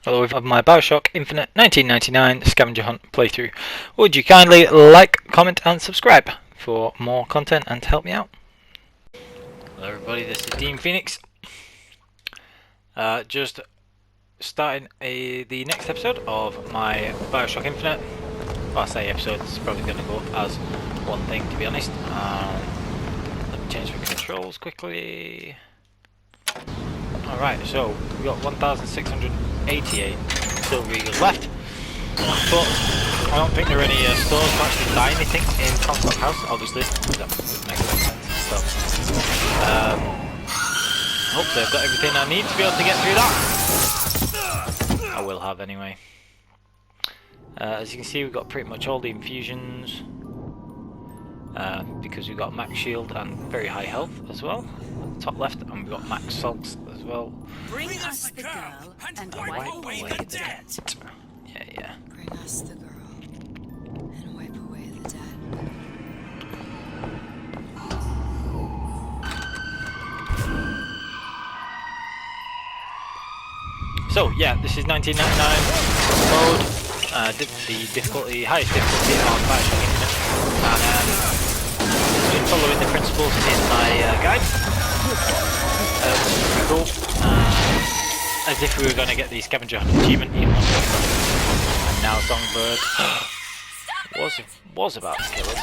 Hello, of my Bioshock Infinite 1999 Scavenger Hunt playthrough. Would you kindly like, comment and subscribe for more content and to help me out? Hello everybody, this is Dean Phoenix. Just starting the next episode of my Bioshock Infinite. Well, I say episode, it's probably going to go as one thing to be honest. Let me change the controls quickly. Alright, so we've got 1,688 silver eagles left. But I don't think there are any stores to actually buy anything in Comstock House, obviously. That would make sense. So, hopefully I've got everything I need to be able to get through that. I will have anyway. As you can see, we've got pretty much all the infusions. Because we've got max shield and very high health as well. At the top left, and we've got max salts as well. Bring us the girl and wipe away the dead. Yeah. Bring us the girl and wipe away the dead. So yeah, this is 1999 mode. The difficulty, highest difficulty on Bioshock Infinite, and been following the principles in my guide. Pretty cool. As if we were going to get the Scavenger achievement, even though and now Songbird was about to kill us.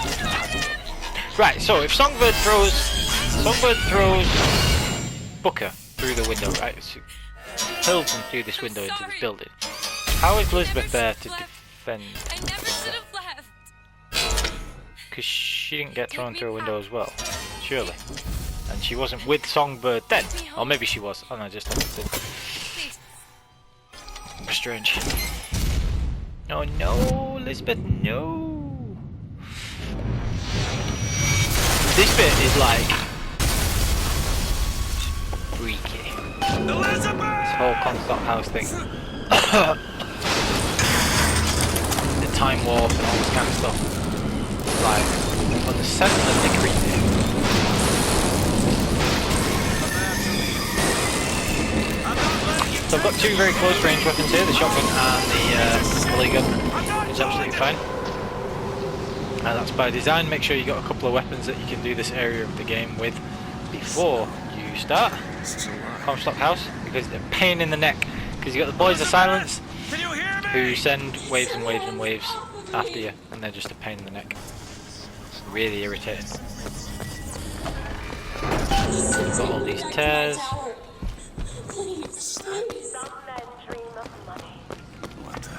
Right, so if Songbird throws Booker through the window, right? So hurls him through this window into this building. How is Elizabeth there to defend? I never should have left. Because she didn't get thrown through a window as well, surely. And she wasn't with Songbird then. Or maybe she was. Oh no, just understood. Strange. Oh no, Elizabeth, no. This bit is like freaky. This whole Comstock House thing. The time warp and all this kind of stuff. Like, on the definitely creepy. So I've got two very close range weapons here, the shotgun and the volley gun, which is absolutely fine. And that's by design. Make sure you got a couple of weapons that you can do this area of the game with before you start Comstock House, because they're a pain in the neck. Because you got the Boys of Silence, who send waves and waves and waves after you, and they're just a pain in the neck. Really irritating. Got all these tears. Some men dream of money.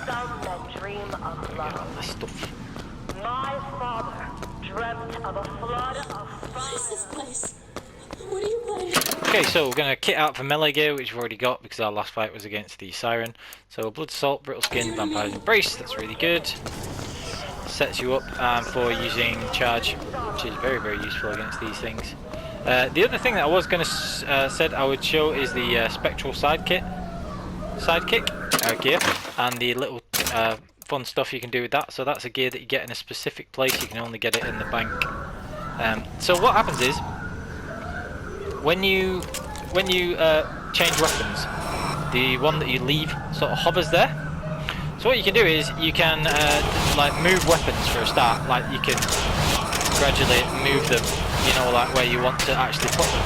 Some men dream of love. This stuff. My father dreamt of a flood of fire. What is this place? What are you planning? Okay, so we're going to kit out for melee gear, which we've already got because our last fight was against the Siren. So Blood Salt, Brittle Skin, Vampire's Embrace, that's really good. Sets you up for using charge, which is very, very useful against these things. The other thing that I was going to said I would show is the Spectral sidekick gear, and the little fun stuff you can do with that. So that's a gear that you get in a specific place. You can only get it in the bank. So what happens is when you change weapons, the one that you leave sort of hovers there. So what you can do is you can like move weapons for a start. Like you can gradually move them, you know, like where you want to actually put them.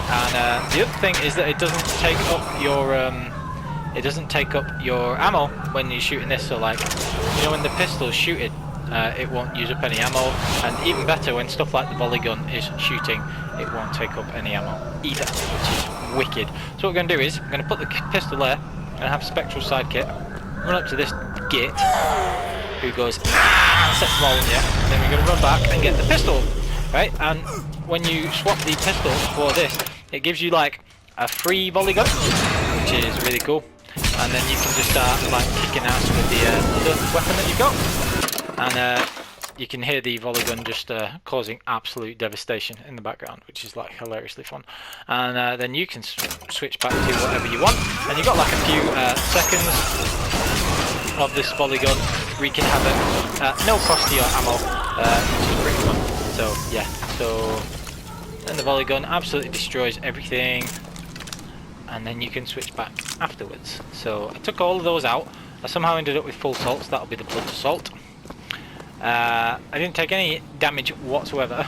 And the other thing is that it doesn't take up your ammo when you're shooting this. So like, you know, when the pistol's shooting, it won't use up any ammo. And even better, when stuff like the volley gun is shooting, it won't take up any ammo either, which is wicked. So what we're going to do is, we're going to put the pistol there, and have Spectral Sidekick, run up to this git, who goes, sets them all in the air, and then we're going to run back and get the pistol, right? And when you swap the pistol for this, it gives you like a free volley gun, which is really cool. And then you can just start like kicking ass with the other weapon that you've got. And you can hear the volley gun just causing absolute devastation in the background, which is like hilariously fun. And then you can switch back to whatever you want, and you've got like a few seconds of this volley gun wreaking havoc at no cost to your ammo, which is pretty fun. So yeah, so then the volley gun absolutely destroys everything. and then you can switch back afterwards. So I took all of those out. I somehow ended up with full salts. That'll be the blood assault. I didn't take any damage whatsoever,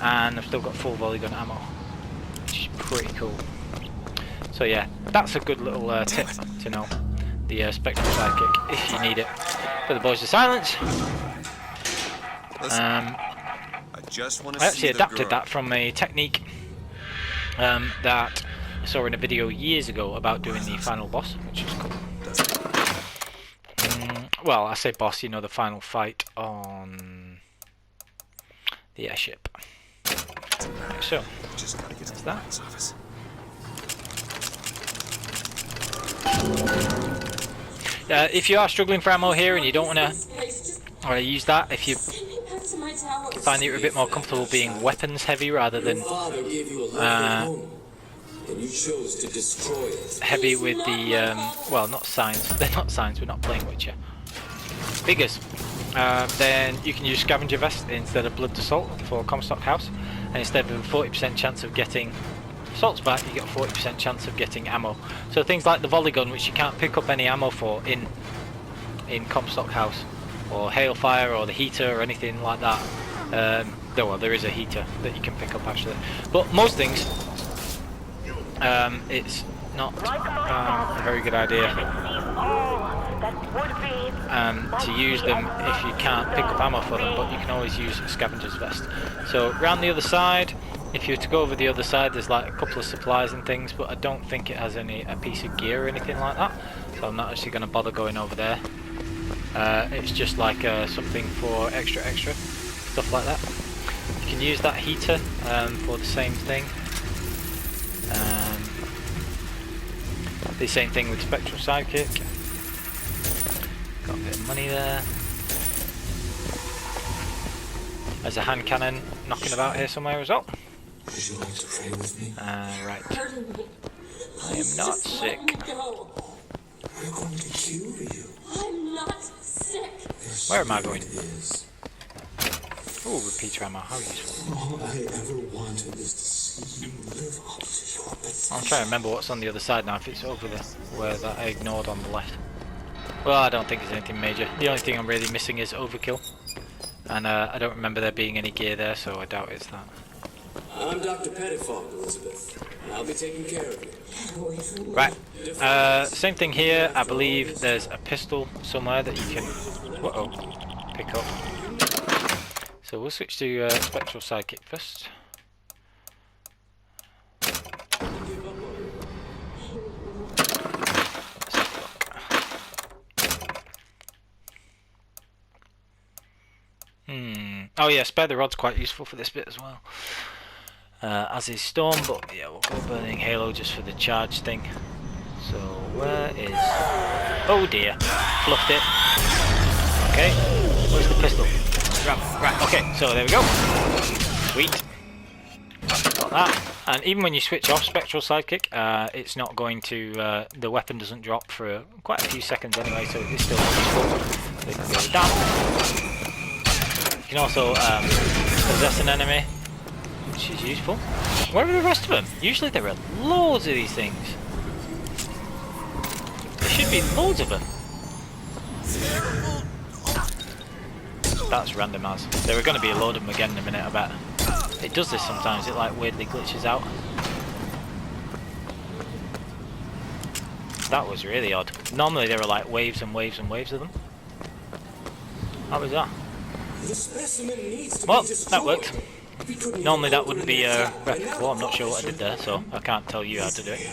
and I've still got full volley gun ammo, which is pretty cool. So yeah, that's a good little tip to know. The spectral sidekick, if you need it. For the boys of silence. I actually adapted that from a technique that I saw in a video years ago about doing the final boss, which is cool. Well, I say boss, you know, the final fight on the airship. So, that's that. If you are struggling for ammo here and you don't want to use that, if you find that you're a bit more comfortable being weapons heavy rather than heavy with the well, not signs. They're not signs. We're not playing Witcher. Figures. Then you can use Scavenger vest instead of blood assault for Comstock House, and instead of a 40% chance of getting assaults back, you get a 40% chance of getting ammo. So things like the volley gun, which you can't pick up any ammo for in Comstock House, or hailfire, or the heater, or anything like that. Well, there is a heater that you can pick up actually, but most things, it's not a very good idea to use them if you can't pick up ammo for them, but you can always use a scavenger's vest. So round the other side, if you were to go over the other side, there's like a couple of supplies and things, but I don't think it has a piece of gear or anything like that, so I'm not actually going to bother going over there. It's just like something for extra stuff like that. You can use that heater for the same thing. The same thing with Spectral Sidekick. Got a bit of money there. There's a hand cannon knocking about here somewhere as well. Would you like to pray with me? Right. Pardon me. I am not sick. We're going to cure you. I'm not sick. Where am I going? Is. Oh, repeater ammo, how useful. All I ever wanted is to see you live up to your potential. I'm trying to remember what's on the other side now, if it's over there, where that I ignored on the left. Well, I don't think there's anything major. The only thing I'm really missing is overkill. And I don't remember there being any gear there, so I doubt it's that. I'm Dr. Pettifog, Elizabeth, and I'll be taking care of you. Right, same thing here. I believe there's a pistol somewhere that you can pick up. So we'll switch to Spectral Sidekick first. Oh yeah, Spare the Rod's quite useful for this bit as well. As is Storm, but yeah, we'll go Burning Halo just for the charge thing. So where is... Oh dear, fluffed it. Okay, where's the pistol? Right, okay, so there we go. Sweet. Got that. And even when you switch off Spectral Sidekick, it's not going to... the weapon doesn't drop for quite a few seconds anyway, so it's still useful. So you can go down. You can also possess an enemy, which is useful. Where are the rest of them? Usually there are loads of these things. There should be loads of them. That's random as. There are going to be a load of them again in a minute, I bet. It does this sometimes, it like weirdly glitches out. That was really odd. Normally there are like waves and waves and waves of them. How was that? Well, that worked. Normally that wouldn't be replicable. I'm not sure what I did there, so I can't tell you how to do it.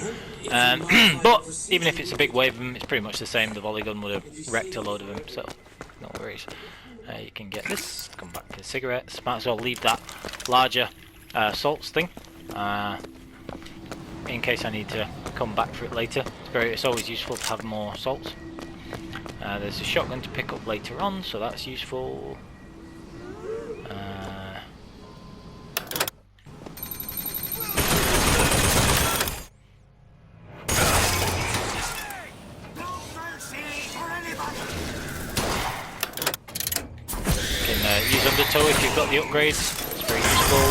But even if it's a big wave of them, it's pretty much the same. The volley gun would have wrecked a load of them, so no worries. You can get this, come back to the cigarettes. Might as well leave that larger salts thing in case I need to come back for it later. It's always useful to have more salts. There's a shotgun to pick up later on, so that's useful. Use Undertow if you've got the upgrades, it's very useful.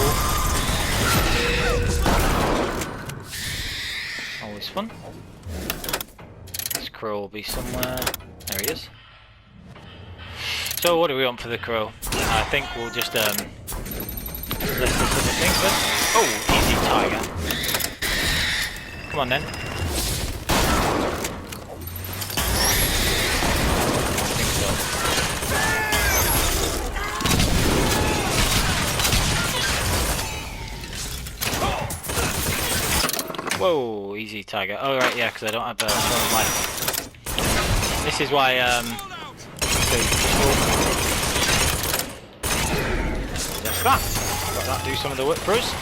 Always this one. This crow will be somewhere. There he is. So what do we want for the crow? I think we'll just list this other thing first. Oh, easy tiger. Come on then. I think so. Whoa, easy tiger. Oh right, yeah, because I don't have strong life. This is why that's that. Let that do some of the work for us.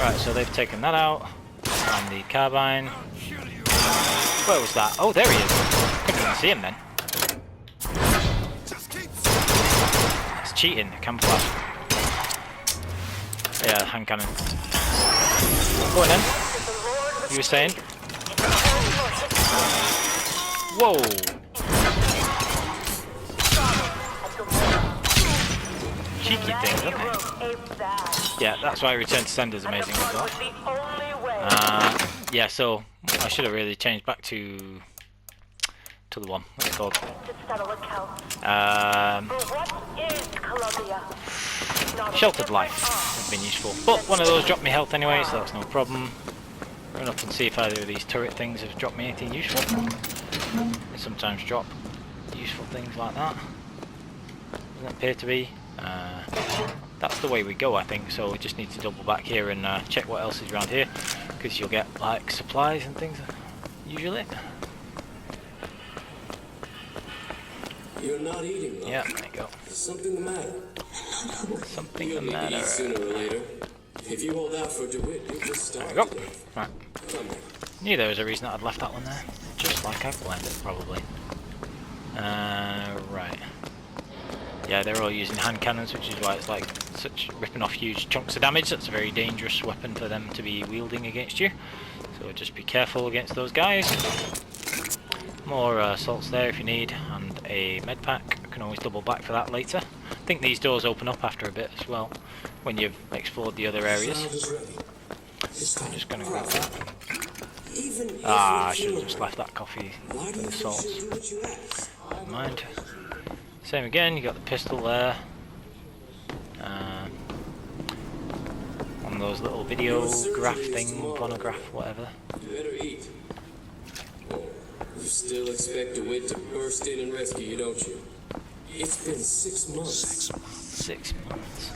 Right, so they've taken that out. And the carbine. Where was that? Oh, there he is. Couldn't even see him then. It's cheating, camouflage. Yeah, hand cannon. Go on then. You were saying? Whoa! Cheeky things, aren't they? Yeah, that's why Return to Sender is amazing as well. Yeah, so I should have really changed back to the one. What's it called? Sheltered Life has been useful, but one of those dropped me health anyway, so that's no problem. Run up and see if either of these turret things have dropped me anything useful. They sometimes drop useful things like that. Doesn't appear to be. That's the way we go, I think, so we just need to double back here and check what else is around here, because you'll get like supplies and things usually. You're not eating, yeah, there you go. There's something the matter. Something the You'll need to matter. eat sooner or later. If you hold out for DeWitt, you'll just There starve we go. to death. Right. Come on. Knew there was a reason that I'd left that one there. Just like I planned it, probably. Right. Yeah, they're all using hand cannons, which is why it's like ripping off huge chunks of damage. That's a very dangerous weapon for them to be wielding against you. So just be careful against those guys. More salts there if you need, and a med pack. You can always double back for that later. I think these doors open up after a bit as well, when you've explored the other areas. I'm just going to grab that. I should have just left that coffee for the salts. Never mind. Same again, you got the pistol there. On those little video graph thing, phonograph, whatever. You better eat. Oh, you still expect DeWitt to burst in and rescue you, don't you? It's been 6 months. 6 months.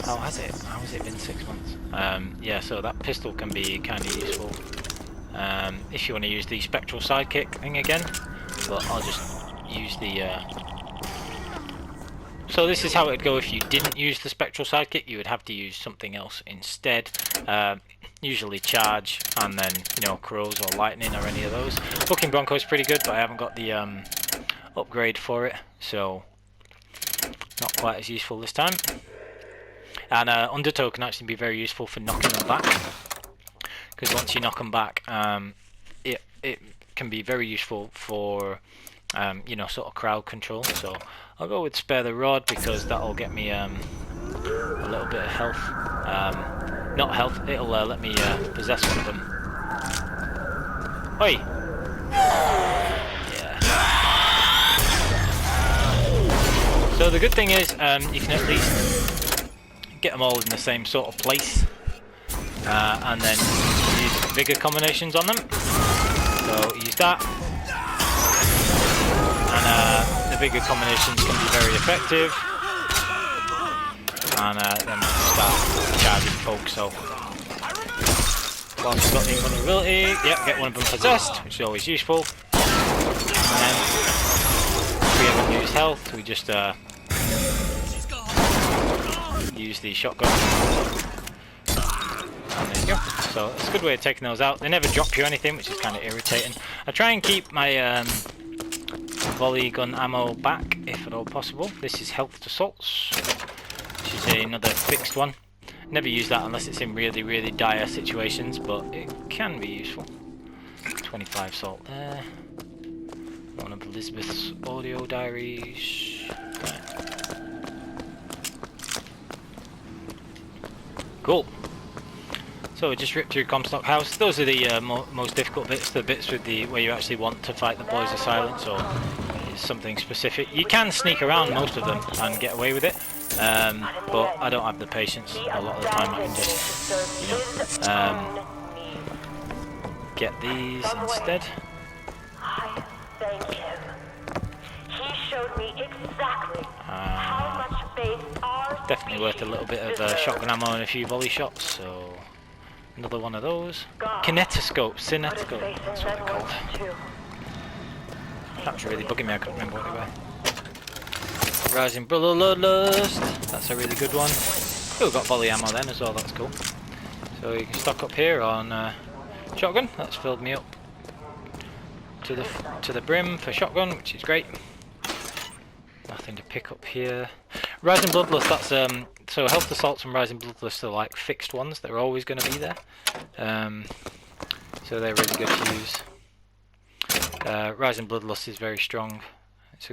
How has it? How has it been 6 months? Yeah, so that pistol can be kind of useful. If you want to use the spectral sidekick thing again, but I'll just use the so this is how it'd go if you didn't use the spectral sidekick. You would have to use something else instead, usually charge, and then, you know, crows or lightning or any of those. Bucking Bronco is pretty good, but I haven't got the upgrade for it, so not quite as useful this time. And Undertow can actually be very useful for knocking them back, because once you knock them back, it can be very useful for you know, sort of crowd control. So I'll go with Spare the Rod, because that'll get me a little bit of health. Not health, it'll let me possess one of them. Oi! Yeah. So the good thing is you can at least get them all in the same sort of place, and then use bigger combinations on them. So use that. And the bigger combinations can be very effective, and then we can start charging folks. So whilst we've got the invulnerability, yep, get one of them possessed, which is always useful. And then if we ever lose health, we just use the shotgun. And there you go. So it's a good way of taking those out. They never drop you anything, which is kind of irritating. I try and keep my volley gun ammo back if at all possible. This is health to salts, which is another fixed one. Never use that unless it's in really, really dire situations, but it can be useful. 25 salt there. One of Elizabeth's audio diaries. Right. Cool. So we just ripped through Comstock House. Those are the most difficult bits, the bits with the where you actually want to fight the boys of silence or something specific. You can sneak around most of them and get away with it, but I don't have the patience a lot of the time. I can just, you know, get these instead. I thank him. He showed me exactly how much faith our Definitely worth a little bit of shotgun ammo and a few volley shots, so another one of those. Kinetoscope, that's what they're called. That was really bugging me, I couldn't remember what they were. Rising Bloodlust, that's a really good one. Oh, we've got volley ammo then as well, that's cool. So you can stock up here on shotgun, that's filled me up to the brim for shotgun, which is great. Nothing to pick up here. Rising Bloodlust, that's so health assaults and Rising Bloodlust are like fixed ones, they're always going to be there. So they're really good to use. Rising Bloodlust is very strong. It's a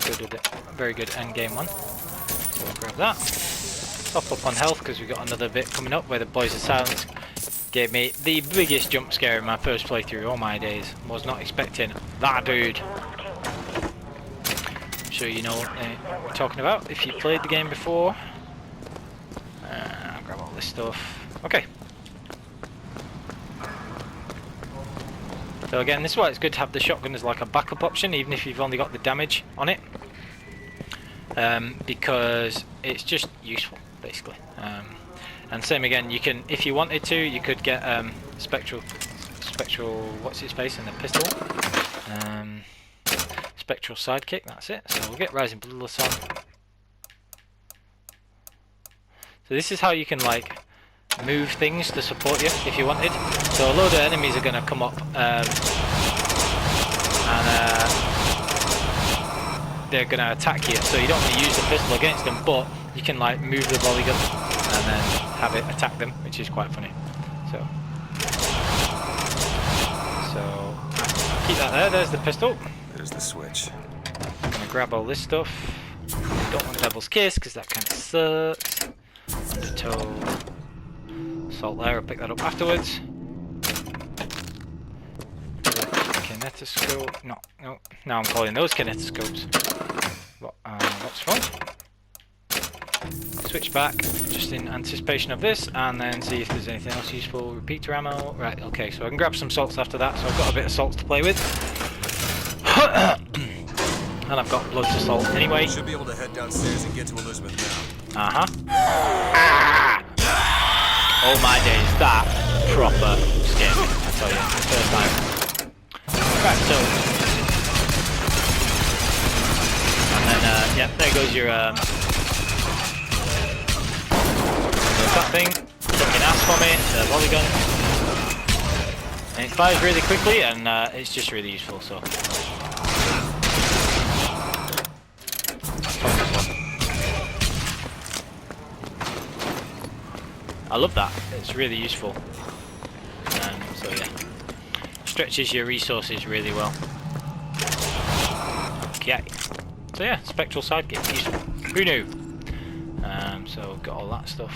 very good end game one. So we'll grab that. Top up on health because we've got another bit coming up where the Boys of Silence gave me the biggest jump scare in my first playthrough all my days. Was not expecting that dude. I'm sure you know what we're talking about if you played the game before. I'll grab all this stuff. Okay. So again, this is why it's good to have the shotgun as like a backup option, even if you've only got the damage on it, because it's just useful, basically. And same again, you can, if you wanted to, you could get spectral, what's its face in the pistol, spectral sidekick. That's it. So we'll get Rising Bloodlust on. So this is how you can like move things to support you if you wanted. So a load of enemies are going to come up and they're going to attack you, so you don't want to use the pistol against them, but you can like move the volley gun and then have it attack them, which is quite funny. So keep that there. There's the pistol. There's the switch. I'm going to grab all this stuff. Don't want Devil's Kiss because that kind of sucks. Undertow. Salt there, I'll pick that up afterwards. Kinetoscope. No. Now I'm calling those kinetoscopes. What's fun? Switch back, just in anticipation of this, and then see if there's anything else useful. Repeater ammo. Right, okay, so I can grab some salts after that, so I've got a bit of salts to play with. And I've got loads of salt anyway. Should be able to head downstairs and get to Elizabeth now. Oh my days, that proper scared me, I tell you, the first time. Right, so... And then, yeah, there goes your, there's that thing, fucking ass for me, the volley gun. And it fires really quickly, and it's just really useful, so... I love that, it's really useful. So yeah, stretches your resources really well. Okay, so yeah, spectral sidekick, useful. Who knew? So got all that stuff.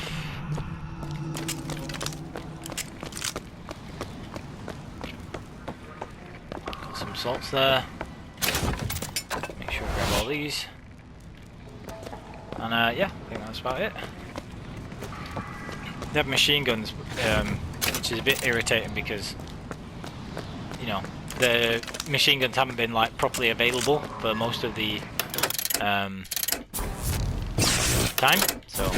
Got some salts there. Make sure I grab all these. And yeah, I think that's about it. They have machine guns, which is a bit irritating because, you know, the machine guns haven't been like properly available for most of the time. So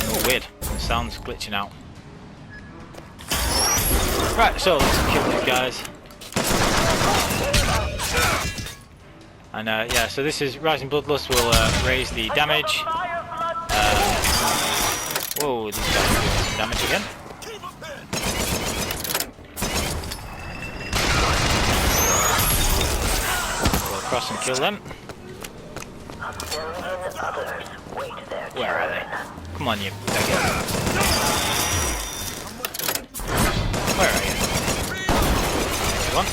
oh, weird. The sound's glitching out. Right, so let's kill these guys. And yeah, so this is Rising Bloodlust will raise the damage. Whoa, these guys are doing some damage again. Go across and kill them. Where are they? Come on, you beggars. Where are you? There's one.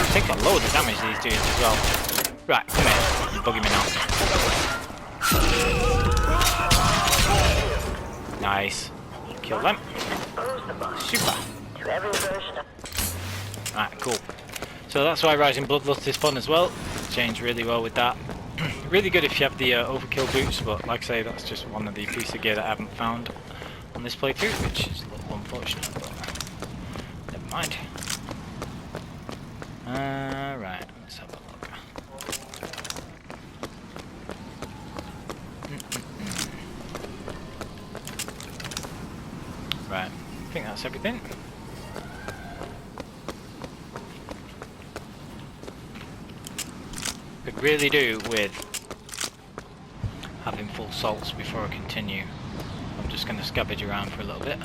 Take a load of damage these dudes as well. Right, come here. bugging me now. Nice. Kill them. Super. Right, cool. So that's why Rising Bloodlust is fun as well. Changed really well with that. Really good if you have the overkill boots, but like I say, that's just one of the pieces of gear that I haven't found on this playthrough, which is a little unfortunate, but never mind. Right, let's have a look. Right, I think that's everything. Could really do with having full salts before I continue. I'm just going to scavenge around for a little bit.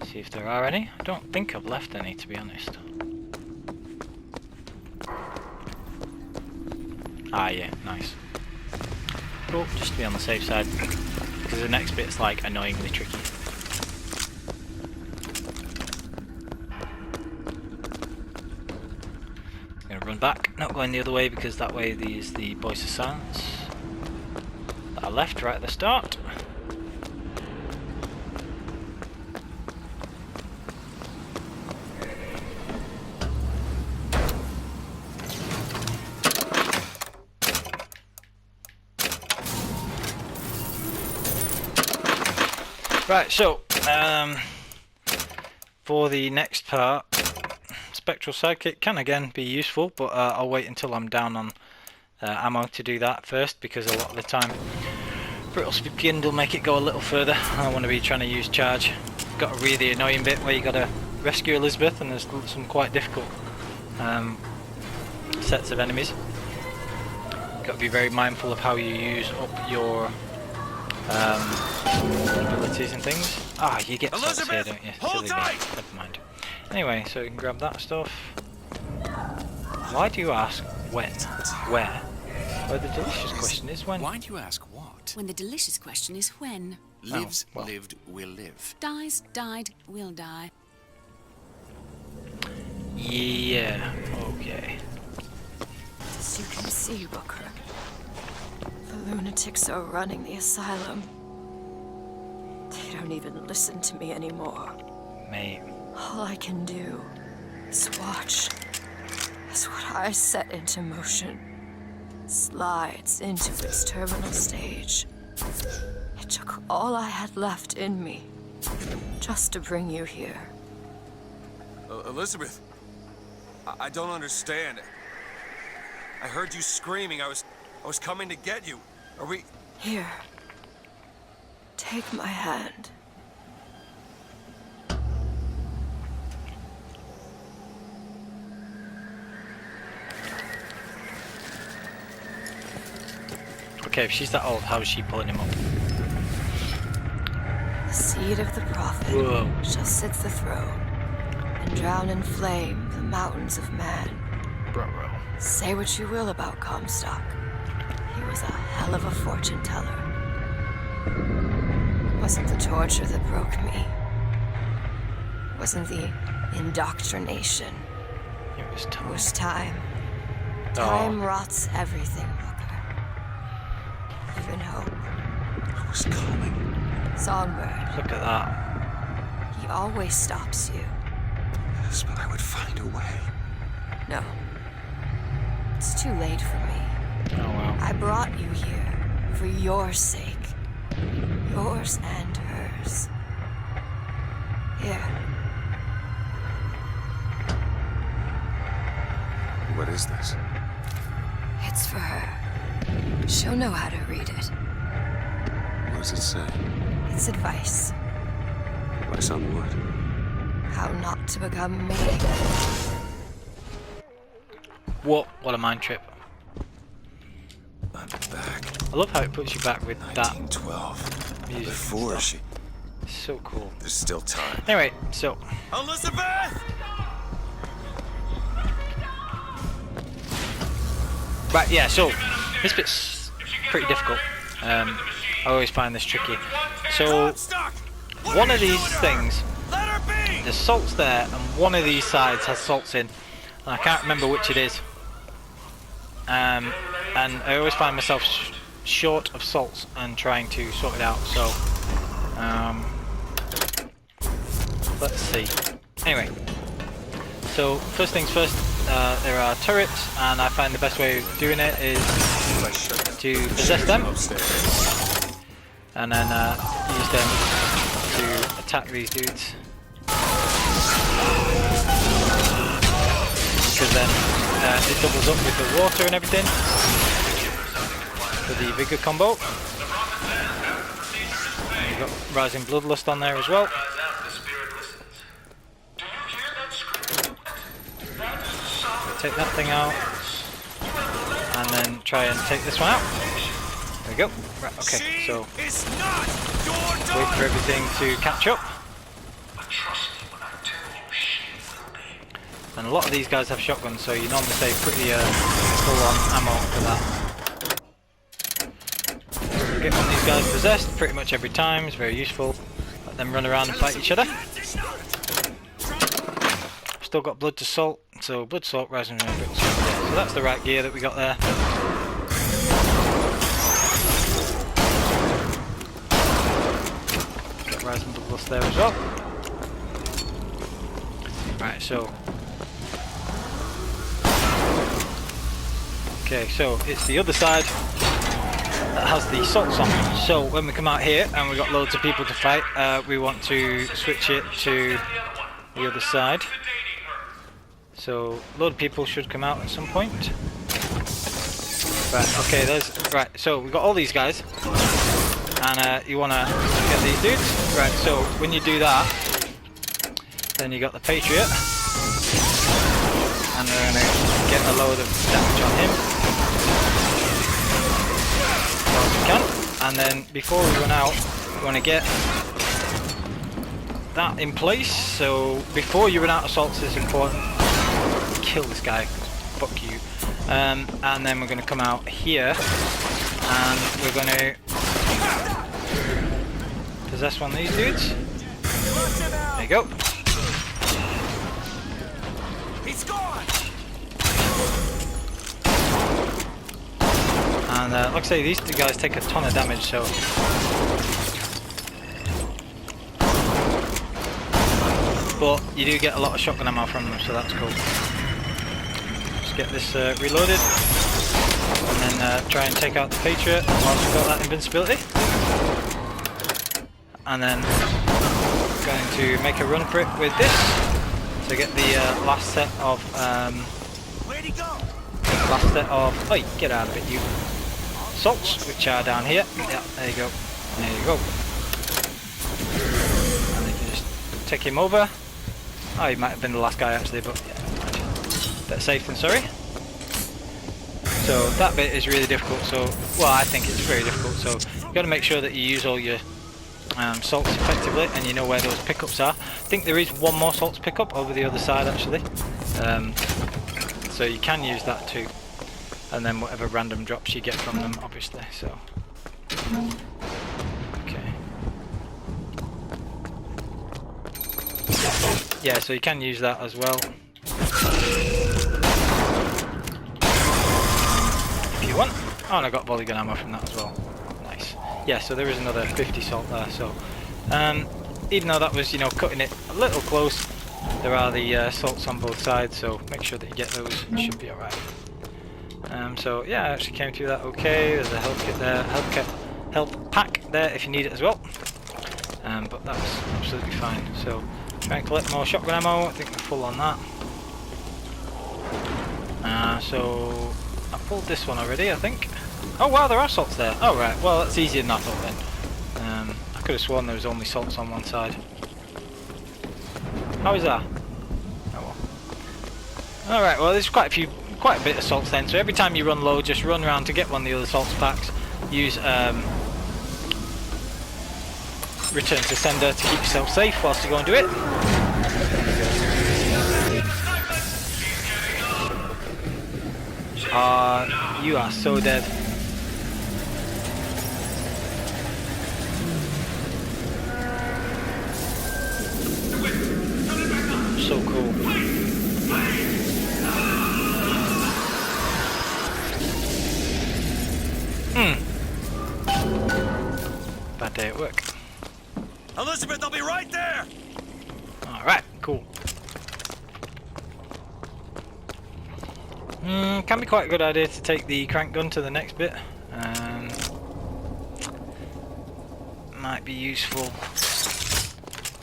See if there are any. I don't think I've left any, to be honest. Ah yeah, nice. Cool, just to be on the safe side, because the next bit's like annoyingly tricky. Run back, not going the other way because that way is the voice of silence that I left right at the start. Right, so for the next part, Spectral Sidekick can again be useful, but I'll wait until I'm down on ammo to do that first, because a lot of the time Brittle Skin will make it go a little further. I don't want to be trying to use charge. Got a really annoying bit where you got to rescue Elizabeth, and there's some quite difficult sets of enemies. Got to be very mindful of how you use up your abilities and things. Ah, you get slots here, don't you? Hold Silly me. tight! Never mind. Anyway, so you can grab that stuff. Why do you ask when? Where? Well, the delicious question is when. Why do you ask what? When the delicious question is when. Lives, well. lived, will live. Dies, died, will die. Yeah, okay. As you can see, Booker, the lunatics are running the asylum. They don't even listen to me anymore. Mate. All I can do is watch as what I set into motion slides into its terminal stage. It took all I had left in me just to bring you here. Elizabeth, I don't understand. I heard you screaming. I was coming to get you. Are we... Here. Take my hand. Okay, if she's that old, how is she pulling him up? The seed of the prophet Whoa. shall sit the throne and drown in flame the mountains of man. Bro. Say what you will about Comstock. He was a hell of a fortune teller. Wasn't the torture that broke me. Wasn't the indoctrination. It was It time. was time. Oh. Time rots everything, Booker. Even hope. I was coming. Songbird, Look at that. he always stops you. Yes, but I would find a way. No. It's too late for me. Oh well. I brought you here for your sake. Yours and hers. Here. What is this? It's for her. She'll know how to read it. What does it say? It's advice. Advice on what? How not to become me. What a mind trip. I'm back. I love how it puts you back with that 1912. music. Before and she... stuff. So cool. There's still time. Anyway, so Elizabeth! right, yeah. So this bit's pretty difficult. I always find this tricky. So Comstock! one of these things, Let her be! there's salts there, and one of these sides has salts in, and I can't remember which it is. And I always find myself short of salts and trying to sort it out. So let's see. Anyway, so first things first, there are turrets, and I find the best way of doing it is to possess them, and then use them to attack these dudes. Because then it doubles up with the water and everything for the vigor combo. And you've got Rising Bloodlust on there as well. Take that thing out, and then try and take this one out. There we go. Right, okay, so wait for everything to catch up. And a lot of these guys have shotguns, so you normally stay pretty full on ammo for that. Get one of these guys possessed pretty much every time, it's very useful. Let them run around and fight each other. Still got blood to salt, so blood, salt, rising remembrance. So that's the right gear that we got there. Got rising bloodlust there as well. Right, so okay, so it's the other side that has the salts on. So when we come out here and we've got loads of people to fight, we want to switch it to the other side. So a load of people should come out at some point. Right, okay, right, so we've got all these guys, and you want to get these dudes. Right, so when you do that, then you got the Patriot, and we're going to get a load of damage on him as well as we can. And then before we run out, we want to get that in place. So before you run out of salts, it's important to kill this guy. Fuck you. And then we're going to come out here, and we're going to possess one of these dudes. There you go. He's gone. And like I say, these two guys take a ton of damage, so but you do get a lot of shotgun ammo from them, so that's cool. Just get this reloaded, and then try and take out the Patriot whilst we've got that invincibility. And then going to make a run for it with this to get the last set of oh, get out of it, you salts, which are down here. Yeah, there you go. There you go. And then you just take him over. Oh, he might have been the last guy actually, but yeah, better safe than sorry. So that bit is really difficult. So, well, I think it's very difficult. So you've got to make sure that you use all your salts effectively, and you know where those pickups are. I think there is one more salts pickup over the other side actually. So you can use that too, and then whatever random drops you get from them, obviously. So okay, yeah, so you can use that as well if you want. Oh, and I got volley gun ammo from that as well. Nice. Yeah, so there is another 50 salt there. So even though that was, you know, cutting it a little close, there are the salts on both sides, so make sure that you get those. It should be alright. So yeah, I actually came through that okay. There's a health kit there, health pack there if you need it as well. But that was absolutely fine. So try and collect more shotgun ammo. I think we're full on that. So I pulled this one already, I think. Oh wow, there are salts there. Oh right, well that's easier than I thought then. I could have sworn there was only salts on one side. How is that? Oh well. Alright, well there's quite a bit of salts then, so every time you run low, just run around to get one of the other salts packs. Use return to sender to keep yourself safe whilst you go and do it. You are so dead. day at work. Elizabeth, I'll be right there! Alright, cool. Can be quite a good idea to take the crank gun to the next bit. Might be useful.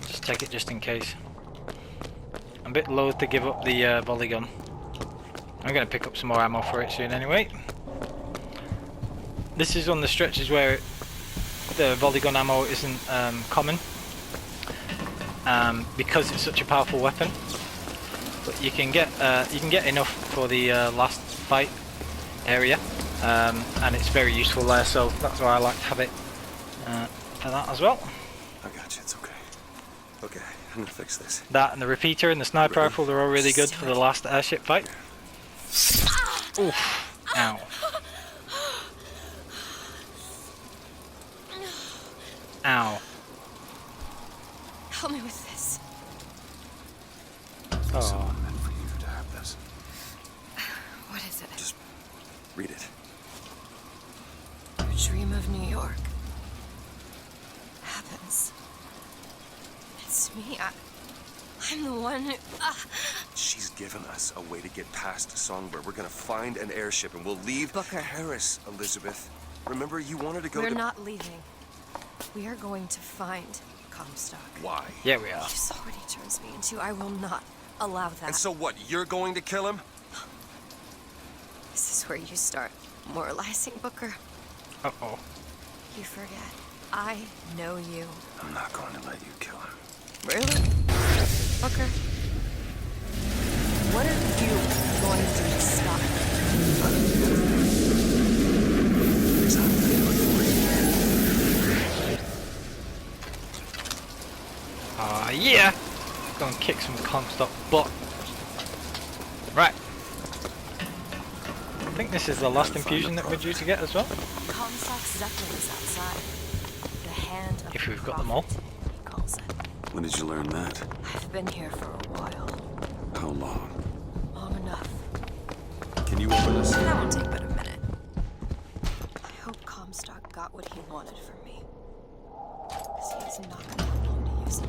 Just take it just in case. I'm a bit loath to give up the volley gun. I'm going to pick up some more ammo for it soon anyway. This is on the stretches where the volley gun ammo isn't common. Because it's such a powerful weapon. But you can get enough for the last fight area. And it's very useful there, so that's why I like to have it for that as well. I got you, it's okay. Okay, I'm gonna fix this. That and the repeater and the sniper rifle, they're all really good for the last airship fight. Oof. Ow. Ow. Help me with this. Oh. Meant for you to have this. What is it? Just read it. Your dream of New York happens. It's me. I'm the one who... She's given us a way to get past Songbird. We're gonna find an airship and we'll leave Booker. Paris, Elizabeth. Remember, you wanted to go We're to... not leaving. We are going to find Comstock. Why? Yeah, we are. You saw what he turns me into. I will not allow that. And so what, you're going to kill him? This is where you start moralizing, Booker. Uh-oh. You forget. I know you. I'm not going to let you kill him. Really? Booker? What are you going to do to stop me? Yeah! Go and kick some Comstock butt. Right. I think this is the last infusion that we're due to get as well. Comstock's Zeppelin is outside. The hand of If we've the got them all. prophet, he calls it. When did you learn that? I've been here for a while. How long? Long enough. Can you open this? That won't take but a minute. I hope Comstock got what he wanted from me. Because he is not going to have long to use it.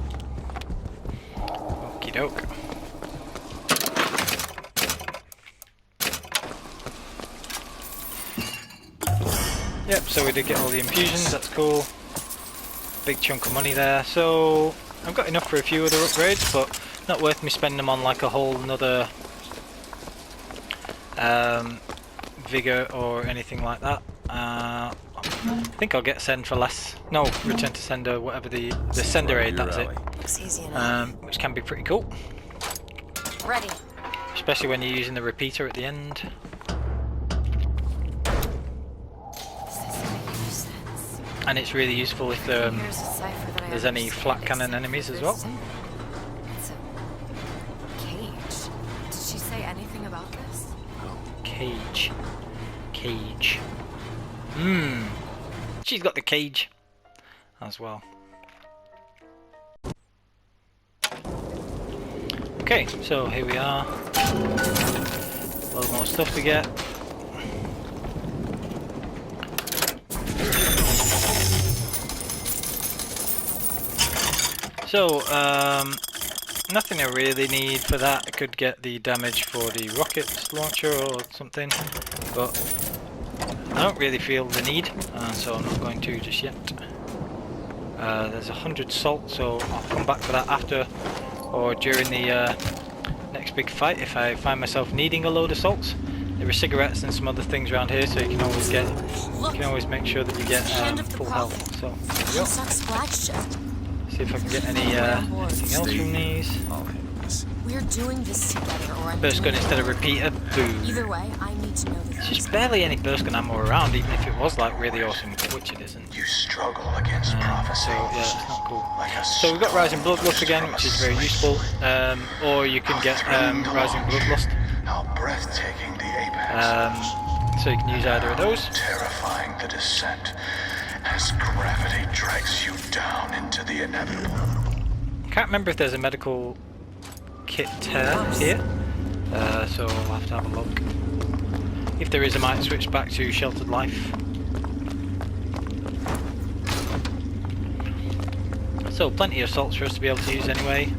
Okie doke. Yep, so we did get all the infusions, that's cool. Big chunk of money there. So I've got enough for a few other upgrades, but not worth me spending them on like a whole nother vigor or anything like that. I think I'll get send for less. No, return to sender, whatever the sender aid, that's it. Looks easy enough. Which can be pretty cool. Ready. Especially when you're using the repeater at the end. And it's really useful if there's any flat cannon enemies as well. It's a cage. Did she say anything about this? Cage. Cage. She's got the cage as well. Okay, so here we are. A lot more stuff to get. So, nothing I really need for that. I could get the damage for the rocket launcher or something, but I don't really feel the need, so I'm not going to just yet. There's 100 salt, so I'll come back for that after or during the next big fight if I find myself needing a load of salts. There are cigarettes and some other things around here, so you can always get, you can always make sure that you get full health. So, see if I can get any anything else from these. We're doing this together, or I'm Burst gun instead of repeater. Boom. Either way, I need to know that There's just barely any burst gun ammo around, even if it was like really awesome, which it isn't. You struggle against prophecy. So yeah, it's not cool. Like So we've got Rising Bloodlust again, which is very useful. Or you can get Rising Bloodlust. How breathtaking the apex. So you can use either of those. Terrifying the descent as gravity drags you down into the inevitable. Can't remember if there's a medical kit here, so I'll have to have a look. If there is, I might switch back to Sheltered Life. So plenty of salts for us to be able to use anyway.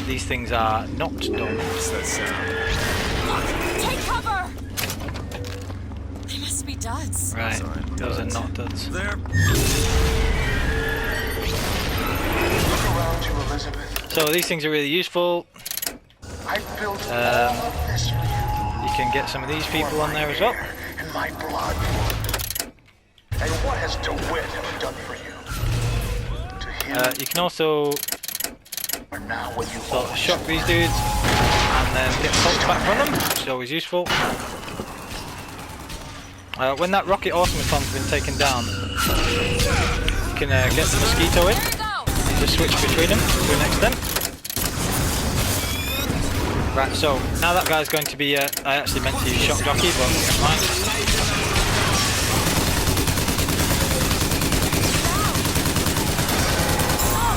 These things are not done. What's that sound? Take cover! They must be duds. Right, Sorry, those are duds. not duds. There. Look around you, Elizabeth. So these things are really useful. I built all of this for you. You can get some of these people on there as well. And my blood. And what has DeWitt ever done for you? To him, You can also or now when you sort of shock these dudes and then get salts back from them, which is always useful. When that rocket automaton's been taken down, you can get the mosquito in. You just switch between them to an extent. Right, so now that guy's going to be. I actually meant to use shock jockey, but never mind.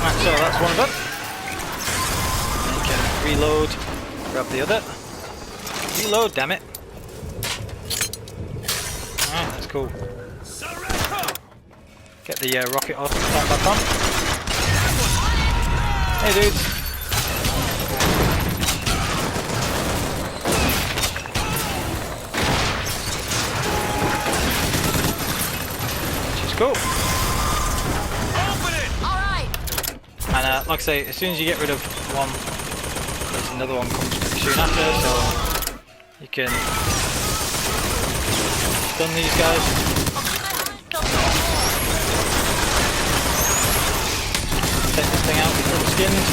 Right, so that's one of them. And you can reload, grab the other. Reload, damn it. Alright, that's cool. Get the rocket automaton back on. Hey dudes. Which is cool. And like I say, as soon as you get rid of one, there's another one comes pretty soon after, so you can stun these guys. Take this thing out with little skins.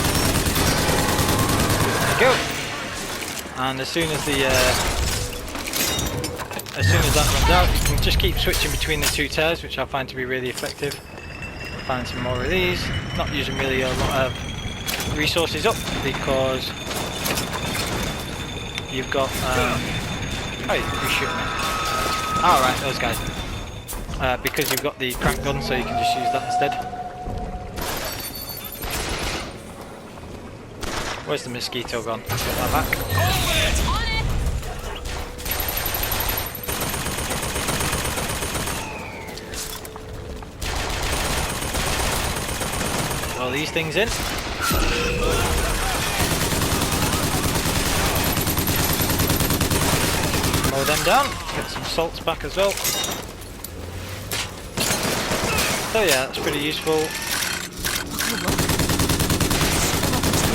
There you go. And as soon as that runs out, you can just keep switching between the two tears, which I find to be really effective. Find some more of these. Not using really a lot of resources up because you've got. Oh, you're shooting me. Oh, right, those guys. Because you've got the crank gun, so you can just use that instead. Where's the mosquito gone? Get that back. All these things in. Mow them down. Get some salts back as well. So yeah, that's pretty useful.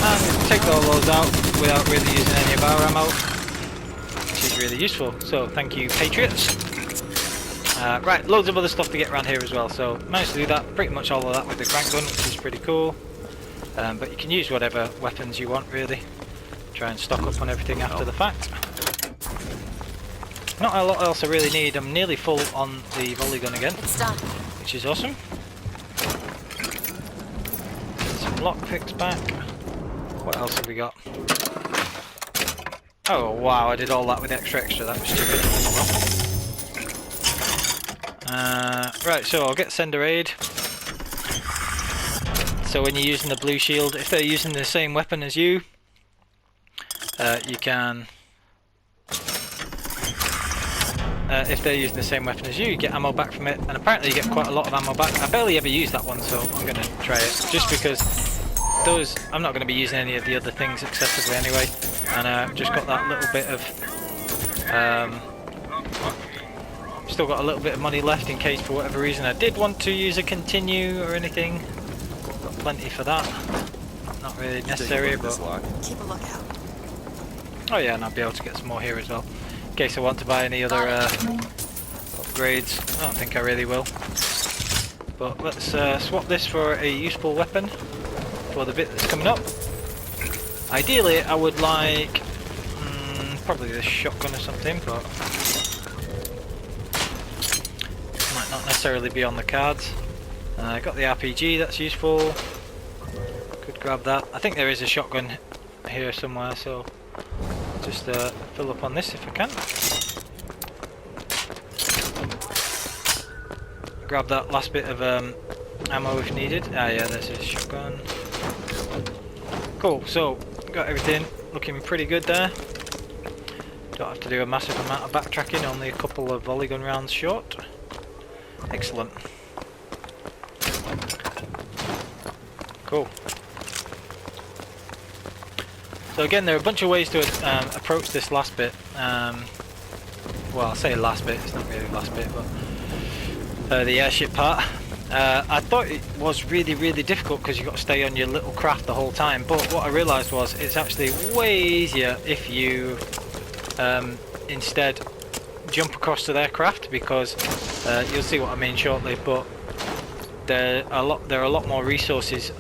And take all those out without really using any of our ammo, which is really useful. So thank you, Patriots. Right, loads of other stuff to get around here as well, so managed to do that, pretty much all of that with the crank gun, which is pretty cool. But you can use whatever weapons you want, really. Try and stock up on everything after the fact. Not a lot else I really need. I'm nearly full on the volley gun again, It's done. which is awesome. Get some lockpicks back. What else have we got? Oh wow, I did all that with extra. That was stupid. Oh, well. Right, so I'll get sender aid. So when you're using the blue shield, if they're using the same weapon as you, you can. If they're using the same weapon as you get ammo back from it, and apparently you get quite a lot of ammo back. I barely ever use that one, so I'm going to try it, just because those, I'm not going to be using any of the other things excessively anyway, and I've just got that little bit of, still got a little bit of money left in case for whatever reason I did want to use a continue or anything. Got plenty for that. Not really necessary, but Keep a lookout. oh yeah, and I'll be able to get some more here as well. In case I want to buy any other upgrades. I don't think I really will. But let's swap this for a useful weapon for the bit that's coming up. Ideally, I would like probably this shotgun or something, but might not necessarily be on the cards. I got the RPG, that's useful. Could grab that. I think there is a shotgun here somewhere, so just fill up on this if I can. Grab that last bit of ammo if needed. Ah yeah, there's a shotgun. Cool, so got everything looking pretty good there. Don't have to do a massive amount of backtracking, only a couple of volley gun rounds short. Excellent. cool. So again, there are a bunch of ways to approach this last bit. Well, I'll say last bit, it's not really the last bit, but the airship part. I thought it was really difficult because you've got to stay on your little craft the whole time, but what I realised was it's actually way easier if you instead jump across to their craft, because you'll see what I mean shortly, but there are a lot more resources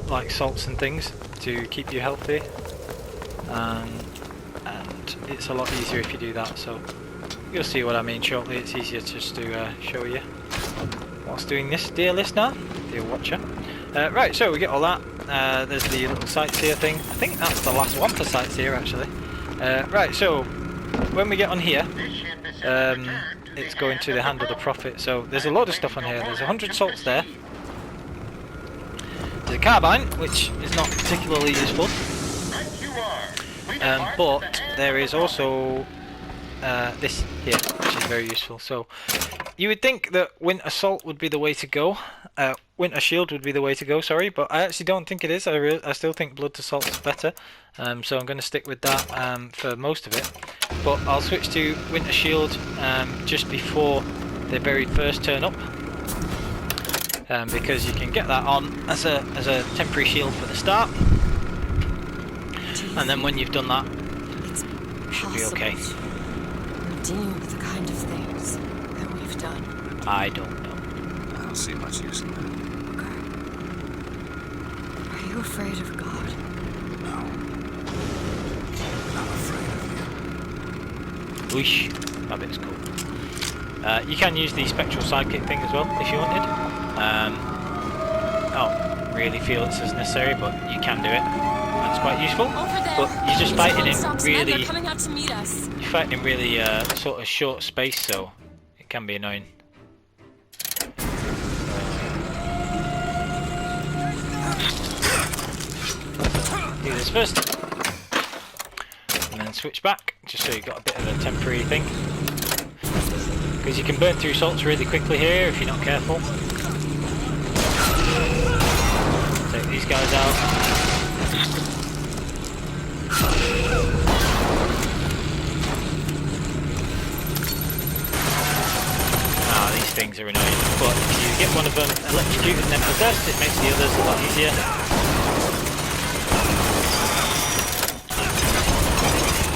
like salts and things to keep you healthy, and it's a lot easier if you do that, so you'll see what I mean shortly. It's easier just to show you what's doing this, dear listener, dear watcher. Right, so we get all that. There's the little sightseer thing. I think that's the last one for sightseer actually. Right, so when we get on here, it's going to the hand of the prophet. So there's a lot of stuff on here. There's 100 salts there. There's a carbine, which is not particularly useful. But there is also this here, which is very useful. So you would think that Winter Salt would be the way to go. Winter Shield would be the way to go, sorry, but I actually don't think it is. I still think Blood to Salt is better. So I'm going to stick with that for most of it. But I'll switch to Winter Shield just before they very first turn up. Because you can get that on as a temporary shield for the start. And then when you've done that, you should be okay. Redeem the kind of things that we've done. I don't know. I don't see much use in that. Okay. Are you afraid of God? No. I'm afraid of you. Whoosh. That bit's cool. You can use the spectral sidekick thing as well if you wanted. I don't really feel it's as necessary, but you can do it. That's quite useful. But you're just fighting in really, you're fighting in really sort of short space, so it can be annoying. Do this first, and then switch back, just so you've got a bit of a temporary thing. Because you can burn through salts really quickly here if you're not careful. Take these guys out. These things are annoying, but if you get one of them electrocuted and then possessed, it makes the others a lot easier.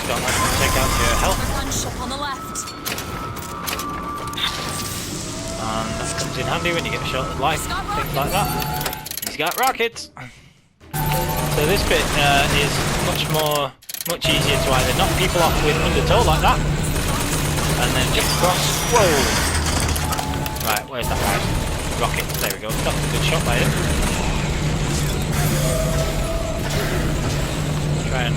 Don't let them take out your health. And that comes in handy when you get a shot of life, things like that. He's got rockets! So this bit is much easier to either knock people off with undertow like that, and then jump across. Whoa! Right, where's that guy? Rocket, there we go. That was a good shot by him. Try and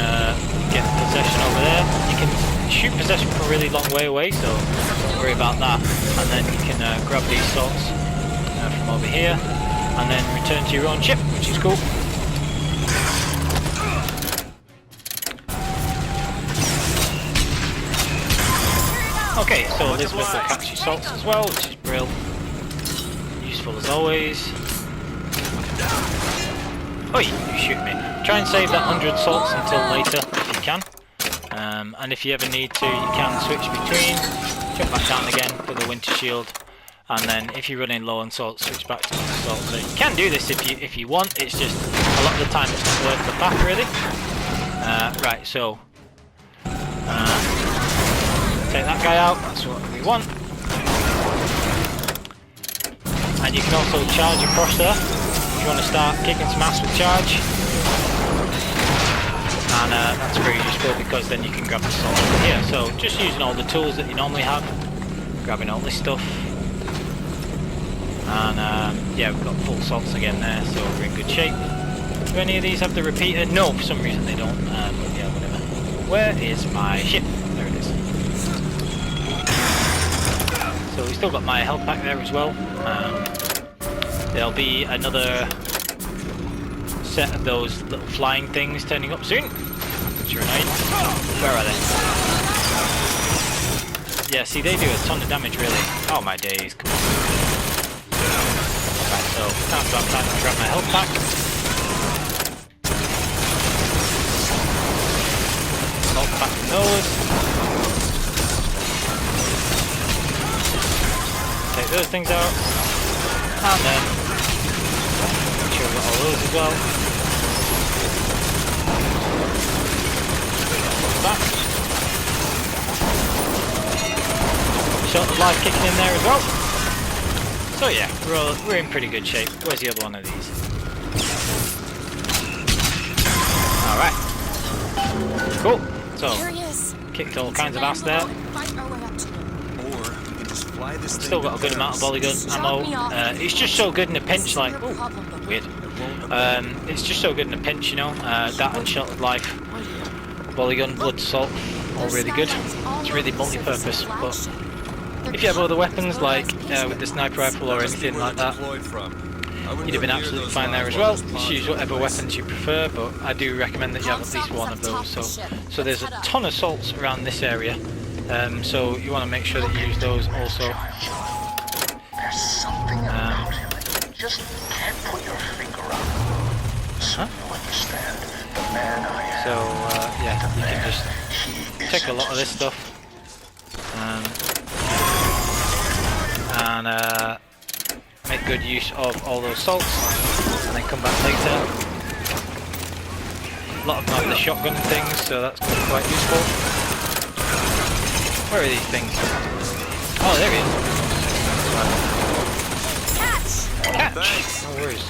get possession over there. You can shoot possession from a really long way away, so don't worry about that. And then you can grab these salts from over here, and then return to your own ship, which is cool. Okay, so Elizabeth will catch your salts as well, which is brilliant. Useful as always. Oh, you shoot me. Try and save that 100 salts until later if you can. And if you ever need to, you can switch between. Jump back down again for the Winter Shield. And then if you're running low on salt, switch back to Winter Salt. So you can do this if you want, it's just a lot of the time it's not worth the path really. Right, so take that guy out, that's what we want. And you can also charge across there if you want to start kicking some ass with charge. And that's very useful because then you can grab the salt over here. So just using all the tools that you normally have, grabbing all this stuff. And yeah, we've got full salts again there, so we're in good shape. Do any of these have the repeater? No, for some reason they don't. But yeah, whatever. Where is my ship? There it is. So we've still got my health pack there as well. There'll be another set of those little flying things turning up soon, which are annoying. Where are they? Yeah, see, they do a ton of damage really. Oh my days, come on. Right, so now's about time to grab my health pack. those. Take those things out. And then make sure we've got all those as well. Back. Shot of life kicking in there as well. So yeah, we're in pretty good shape. Where's the other one of these? Alright. Cool. So, kicked all kinds of ass there. Still got a good amount of polygon ammo. It's just so good in a pinch, like, ooh, weird. It's just so good in a pinch, you know. That and shot of life, polygon, blood, salt, all really good. It's really multi-purpose, but if you have other weapons like with the sniper rifle or anything like that, you'd have been absolutely fine there as well. Just use whatever weapons you prefer, but I do recommend that you have at least one of those. So there's a ton of salts around this area, so you want to make sure that you use those also. There's something about him. You just can't put your finger on. So you understand the man I am. So yeah, you can just take a lot of this stuff. And make good use of all those salts, and then come back later. A lot of them have the shotgun things, so that's quite useful. Where are these things? Oh, there he is. Catch! No worries.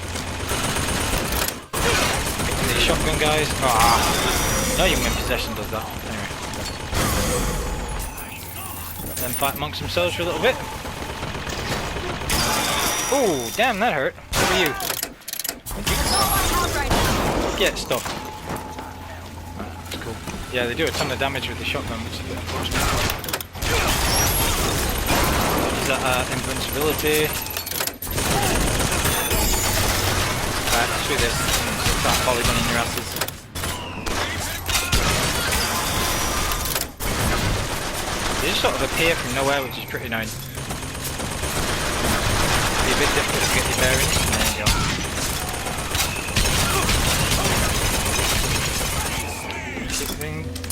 These shotgun guys. Ah, no human possession does that. Anyway. Then fight amongst themselves for a little bit. Oh, damn, that hurt. Who are you? Get stuff. That's cool. Yeah, they do a ton of damage with the shotgun, which is a bit unfortunate. Is that invincibility? Alright, let's do this. Start polygon in your asses. They just sort of appear from nowhere, which is pretty annoying. A bit difficult to get your bearings. There you go.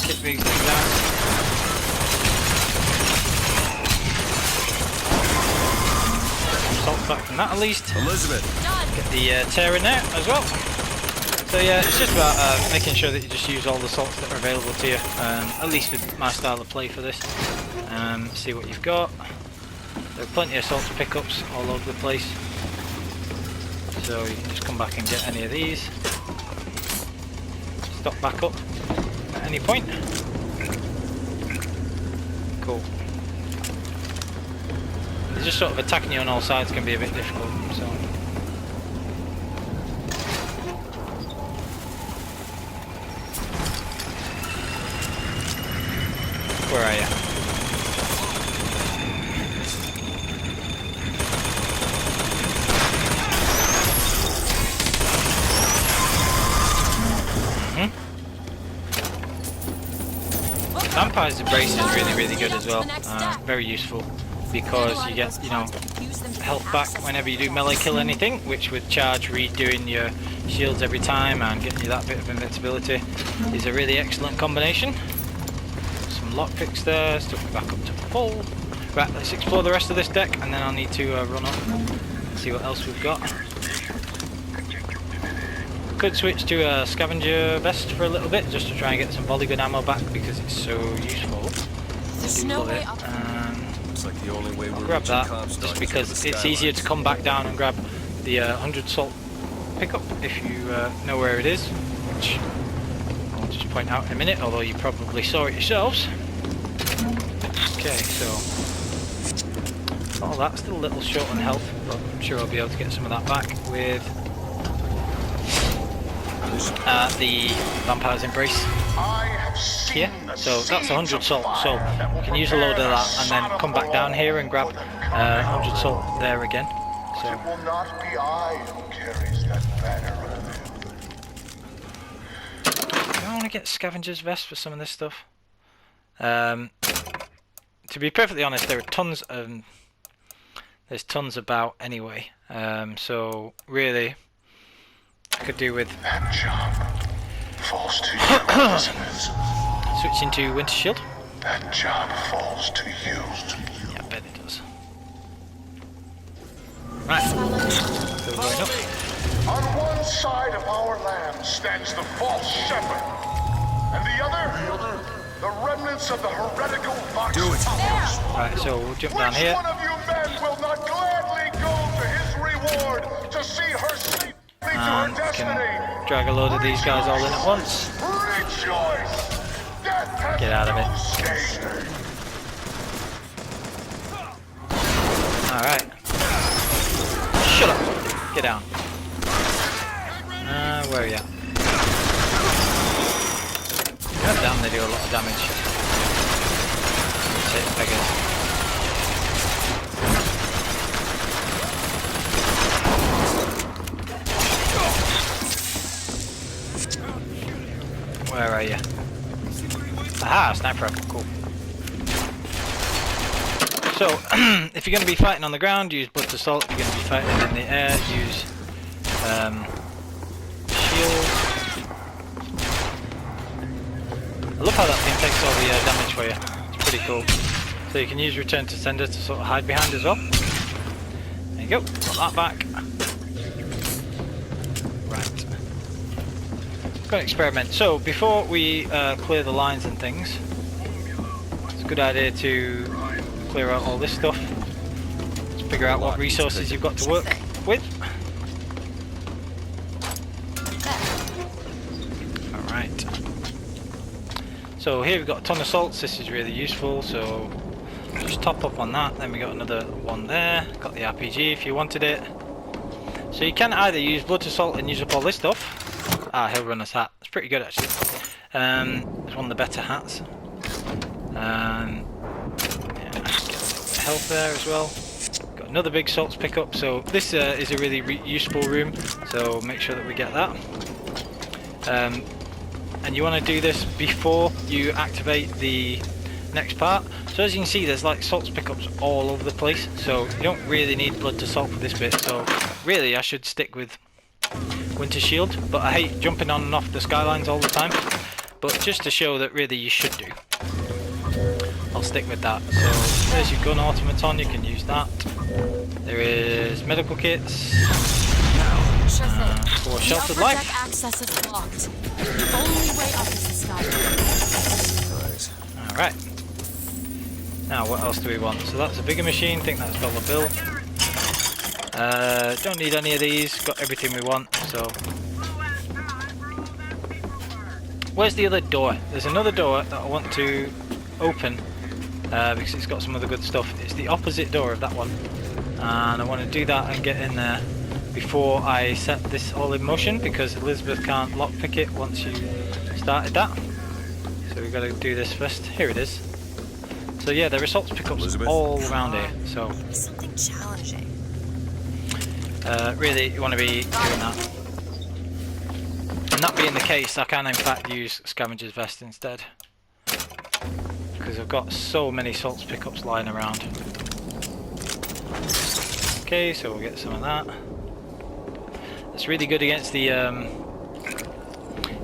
Kick these things out. Salt back from that at least. Elizabeth. Get the tear in there as well. So yeah, it's just about making sure that you just use all the salts that are available to you. At least with my style of play for this. See what you've got. There are plenty of salt pickups all over the place, so you can just come back and get any of these. Stop back up at any point. Cool. They're just sort of attacking you on all sides can be a bit difficult, so. Where are you? Vampire's Embrace is really good as well. Very useful because you get, you know, health back whenever you do melee kill anything, which with charge redoing your shields every time and getting you that bit of invincibility is a really excellent combination. Some lockpicks there, stuff back up to full. Right, let's explore the rest of this deck and then I'll need to run up and see what else we've got. Could switch to a Scavenger vest for a little bit just to try and get some polygon ammo back because it's so useful. There's no way up. Looks like the only way I'll grab that just because it's easier to come back down and grab the 100 salt pickup if you know where it is, which I'll just point out in a minute, although you probably saw it yourselves. Okay, so all that, still a little short on health, but I'm sure I'll be able to get some of that back with the Vampire's Embrace here. So that's 100 salt, so you can use a load of that and then come back down here and grab 100 salt there again. So it will not be I who carries that banner of do I want to get Scavenger's vest for some of this stuff? To be perfectly honest, there are tons of there's tons about anyway. So really I could do with that job falls to you, listeners. switching to Winter Shield? That job falls to you. Yeah, I bet it does. Right. So we're going up. On one side of our land stands the false shepherd, and the other, the remnants of the heretical Vox Populus. Right, so we'll jump Which down here. one of you men will not gladly go to his reward to see her safely to her And destiny? can drag a load of these guys all in at once. Rejoice! Death has Get out of no it. sting. Alright. Shut up! Get down. Where are you at? God damn, they do a lot of damage. That's it, beggars. Where are you? Aha, sniper rifle, cool. So, if you're going to be fighting on the ground, use Blood to Salt. If you're going to be fighting in the air, use shield. I love how that thing takes all the damage for you. It's pretty cool. So you can use Return to Sender to sort of hide behind as well. There you go, put that back. Right. Let's go and experiment. So, before we clear the lines and things, it's a good idea to clear out all this stuff. Let's figure out what resources you've got to work with. Alright. So here we've got a ton of salts. This is really useful, so just top up on that. Then we got another one there. Got the RPG if you wanted it. So you can either use Blood to Salt and use up all this stuff. Ah, Hill Runner's hat. It's pretty good actually. It's one of the better hats. Health there as well. Got another big salts pickup, so this is a really useful room, so make sure that we get that. And you want to do this before you activate the next part. So as you can see, there's like salts pickups all over the place, so you don't really need Blood to Salt for this bit, so really I should stick with Winter Shield, but I hate jumping on and off the skylines all the time, but just to show that really you should do, I'll stick with that. So there's your gun automaton, you can use that. There is medical kits. Sure thing. For The sheltered upper life. deck access is blocked. The only way up is the sky. Alright. Now what else do we want? So that's a bigger machine, think that's dollar bill. Don't need any of these, got everything we want, so. Where's the other door? There's another door that I want to open because it's got some other good stuff. It's the opposite door of that one, and I want to do that and get in there before I set this all in motion, because Elizabeth can't lockpick it once you started that. So we've got to do this first. Here it is. So yeah, there are salts pickups Elizabeth? all around here. So Something challenging. really, you want to be doing that. And that being the case, I can in fact use Scavenger's Vest instead, because I've got so many salts pickups lying around. Okay, so we'll get some of that. It's really good against the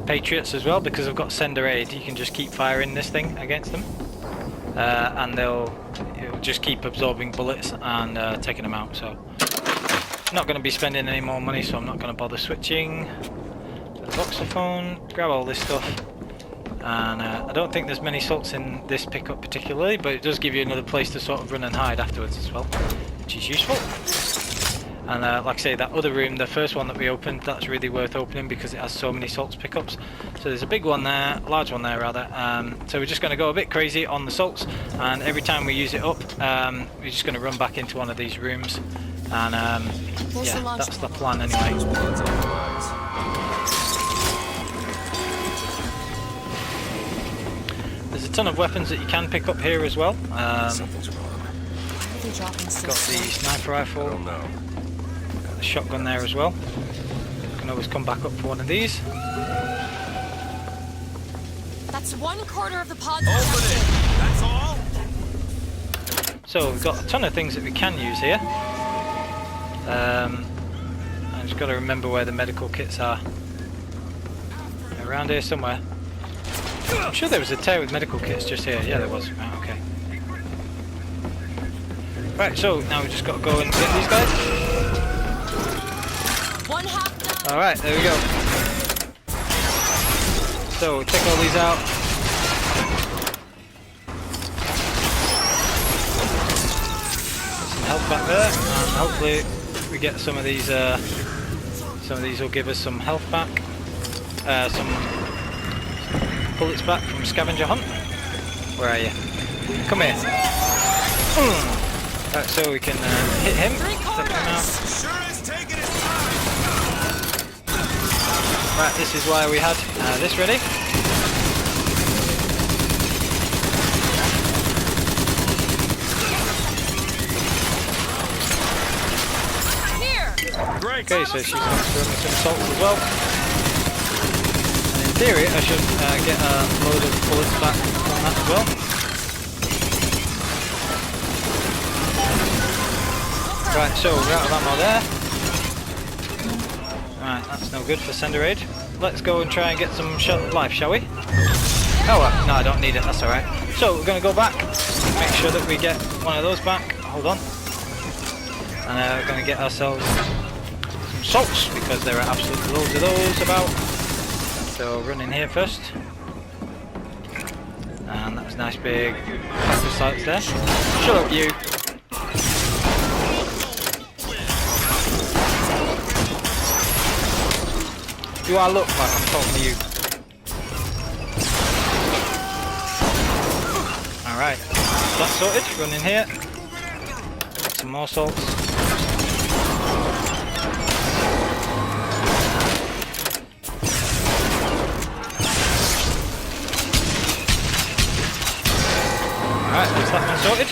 Patriots as well, because I've got Sender Aid. You can just keep firing this thing against them, and it'll just keep absorbing bullets and taking them out. So I'm not going to be spending any more money, so I'm not going to bother switching. The voxophone, grab all this stuff, and I don't think there's many salts in this pickup particularly, but it does give you another place to sort of run and hide afterwards as well, which is useful. And like I say, that other room, the first one that we opened, that's really worth opening because it has so many salts pickups. So there's a big one there, a large one there rather. So we're just going to go a bit crazy on the salts, and every time we use it up, we're just going to run back into one of these rooms. And yeah, that's the plan anyway. There's a ton of weapons that you can pick up here as well. Something's wrong. Got the sniper rifle. I don't know. Got the shotgun there as well. You can always come back up for one of these. That's 1/4 of the pod. Open it! That's all? So we've got a ton of things that we can use here. I just got to remember where the medical kits are. They're around here somewhere. I'm sure there was a tear with medical kits just here. Yeah, there was. Right, okay. Right, so now we just got to go and get these guys. Alright, there we go. So, take all these out. Put some health back there, and hopefully we get some of these will give us some health back. Some bullets back from Scavenger Hunt. Where are you? Come here. Right, so we can hit him. Right, this is why we had this ready. Okay, so she's going to throw me some salts as well. And in theory, I should get a load of bullets back from that as well. Right, so we're out of ammo there. Right, that's no good for Sender Aid. Let's go and try and get some life, shall we? Oh, no, I don't need it, that's alright. So, we're going to go back, make sure that we get one of those back. Hold on. And we're going to get ourselves some salts, because there are absolutely loads of those about. So, run in here first. And that was a nice big pack of sights there. Shut up, you. Do I look like I'm talking to you? Alright, that's sorted. Run in here. Got some more salts. Alright, that's that one sorted.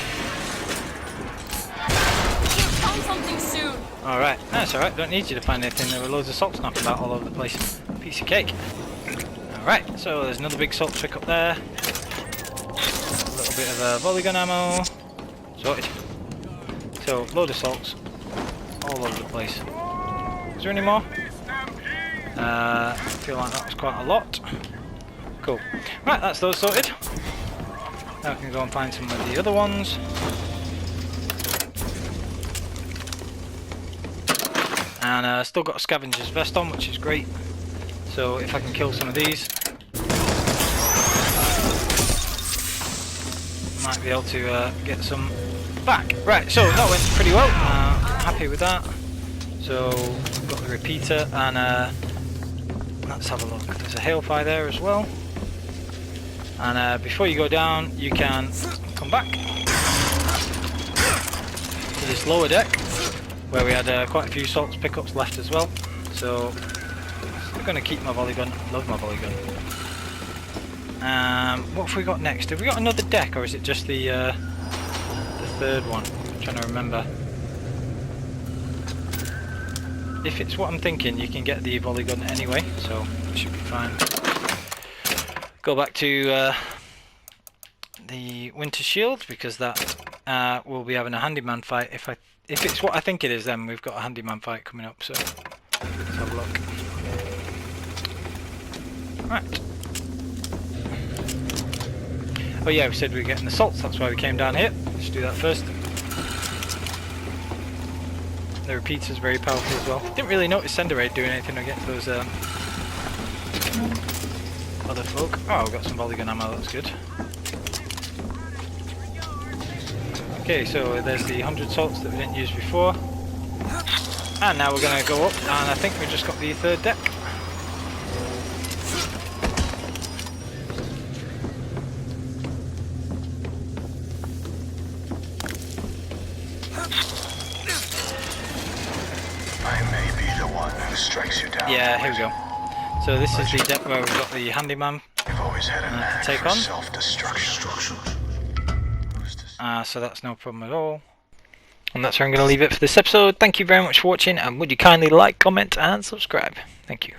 Alright, that's alright, don't need you to find anything. There were loads of salts knocking about all over the place. Piece of cake. Alright, so there's another big salt trick up there. A little bit of volley gun ammo. Sorted. So, load of salts. All over the place. Is there any more? I feel like that was quite a lot. Cool. Right, that's those sorted. Now we can go and find some of the other ones. And still got a scavenger's vest on, which is great. So if I can kill some of these, might be able to get some back. Right, so that went pretty well. Happy with that. So got the repeater, and let's have a look. There's a hailfire there as well. And before you go down, you can come back to this lower deck, where we had quite a few salts pickups left as well. So I'm going to keep my volley gun. Love my volley gun. What have we got next? Have we got another deck, or is it just the third one? I'm trying to remember. If it's what I'm thinking, you can get the volley gun anyway, so it should be fine. Go back to the Winter Shield, because that we'll be having a handyman fight. If it's what I think it is, then we've got a handyman fight coming up, so let's have a look. Right. Oh yeah, we said we were getting the salts, that's why we came down here. Let's do that first. The repeater's very powerful as well. Didn't really notice Sender Aid doing anything against those other folk. Oh, we've got some volley gun ammo, that's good. Okay, so there's the 100 salts that we didn't use before. And now we're going to go up, and I think we've just got the third deck. I may be the one who strikes you down. Yeah, here we go. So this is the deck where we've got the handyman to take on. Self-destruction. So that's no problem at all. And that's where I'm going to leave it for this episode. Thank you very much for watching, and would you kindly like, comment and subscribe. Thank you.